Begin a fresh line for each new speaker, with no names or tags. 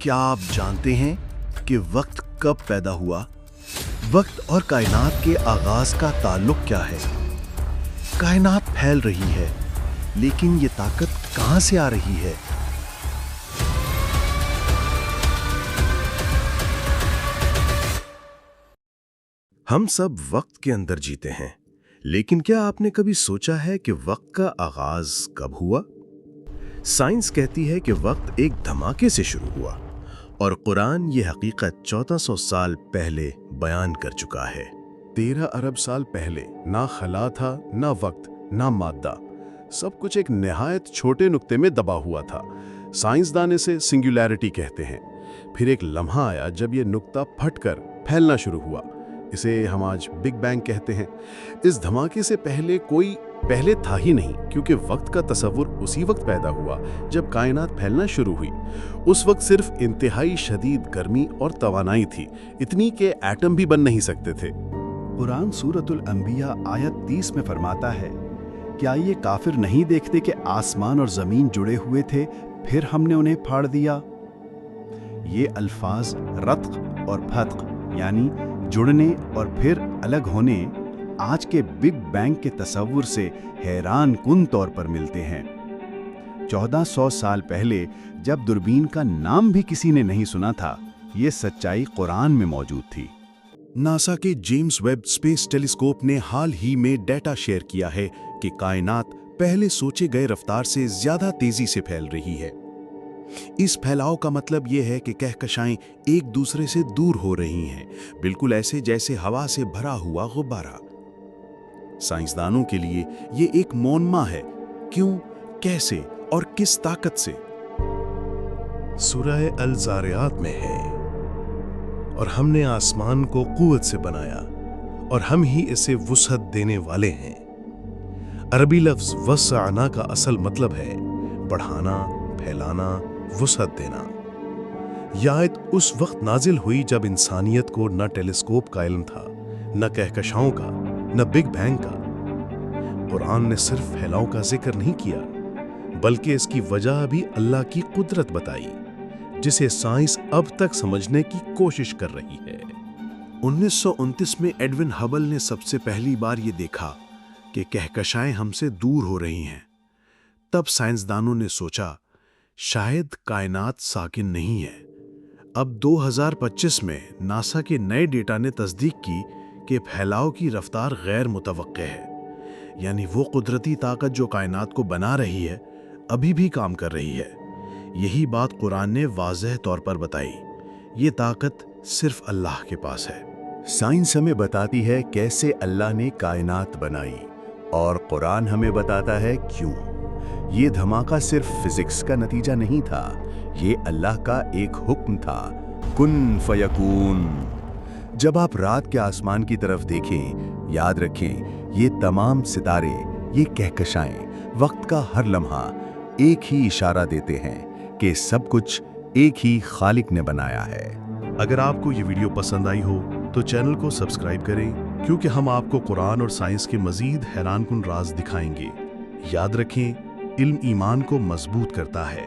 क्या आप जानते हैं कि वक्त कब पैदा हुआ? वक्त और कायनात के आगाज का ताल्लुक क्या है? कायनात फैल रही है, लेकिन ये ताकत कहां से आ रही है? हम सब वक्त के अंदर जीते हैं, लेकिन क्या आपने कभी सोचा है कि वक्त का आगाज कब हुआ? साइंस कहती है कि वक्त एक धमाके से शुरू हुआ और कुरान ये हकीकत 1400 साल पहले बयान कर चुका है।
13 अरब साल पहले ना खला था, ना वक्त, ना मादा। सब कुछ एक निहायत छोटे नुक्ते में दबा हुआ था। साइंसदान इसे सिंगुलैरिटी कहते हैं। फिर एक लम्हा आया जब ये नुक्ता फटकर फैलना शुरू हुआ। इसे हम आज बिग बैंग कहते हैं। इस धमाके से पहले कोई पहले था ही नहीं, क्योंकि वक्त का तसव्वुर उसी वक्त पैदा हुआ जब कायनात फैलना शुरू हुई। उस वक्त सिर्फ इंतहाई शदीद गर्मी और तवानाई थी, इतनी कि एटम भी बन नहीं सकते थे।
कुरान सूरतुल अंबिया आयत 30 में फरमाता है, क्या ये काफिर नहीं देखते कि आसमान और जमीन जुड़े हुए थे, फिर हमने उन्हें फाड़ दिया? ये अल्फाज रत्क और फत्क यानी जुड़ने और फिर अलग होने आज के बिग बैंग के तसव्वुर से हैरान कुन तौर पर मिलते हैं। 1400 साल पहले जब दूरबीन का नाम भी किसी ने नहीं सुना था, ये सच्चाई कुरान में मौजूद थी।
नासा के जेम्स वेब स्पेस टेलीस्कोप ने हाल ही में डेटा शेयर किया है कि कायनात पहले सोचे गए रफ्तार से ज्यादा तेजी से फैल रही है। इस फैलाव का मतलब यह है कि कहकशाएं एक दूसरे से दूर हो रही हैं, बिल्कुल ऐसे जैसे हवा से भरा हुआ गुब्बारा। साइंसदानों के लिए यह एक मौनमा है। क्यों, कैसे और किस ताकत से? सूरह अल ज़ारियात में है, और हमने आसमान को कुव्वत से बनाया और हम ही इसे वुसअत देने वाले हैं। अरबी लफ्ज वस्अना का असल मतलब है बढ़ाना, फैलाना, वुसअत देना। यह आयत उस वक्त नाजिल हुई जब इंसानियत को न टेलीस्कोप का इल्म था, न कहकशाओं का, न बिग बैंग का। कुरान ने सिर्फ फैलाव का जिक्र नहीं किया, बल्कि इसकी वजह भी अल्लाह की कुदरत बताई, जिसे साइंस अब तक समझने की कोशिश कर रही है। 1929 में एडविन हबल ने सबसे पहली बार ये देखा कि कहकशाएं हमसे दूर हो रही हैं। तब साइंसदानों ने सोचा, शायद कायनात साकिन नहीं है। अब 2025 में नासा के नए डेटा ने तस्दीक की कि फैलाव की रफ्तार गैर मुतवक्के है, यानी वो कुदरती ताकत जो कायनात को बना रही है अभी भी काम कर रही है। यही बात कुरान ने वाज़ेह तौर पर बताई। ये ताकत सिर्फ अल्लाह के पास है।
साइंस हमें बताती है कैसे अल्लाह ने कायनात बनाई, और कुरान हमें बताता है क्यों। ये धमाका सिर्फ फिजिक्स का नतीजा नहीं था, ये अल्लाह का एक हुक्म था, कुन फयकून। जब आप रात के आसमान की तरफ देखें, याद रखें ये तमाम सितारे, ये कहकशाएं, वक्त का हर लम्हा एक ही इशारा देते हैं कि सब कुछ एक ही खालिक ने बनाया है।
अगर आपको ये वीडियो पसंद आई हो तो चैनल को सब्सक्राइब करें, क्योंकि हम आपको कुरान और साइंस के मजीद हैरानकुन राज दिखाएंगे। याद रखें, इल्म ईमान को मजबूत करता है।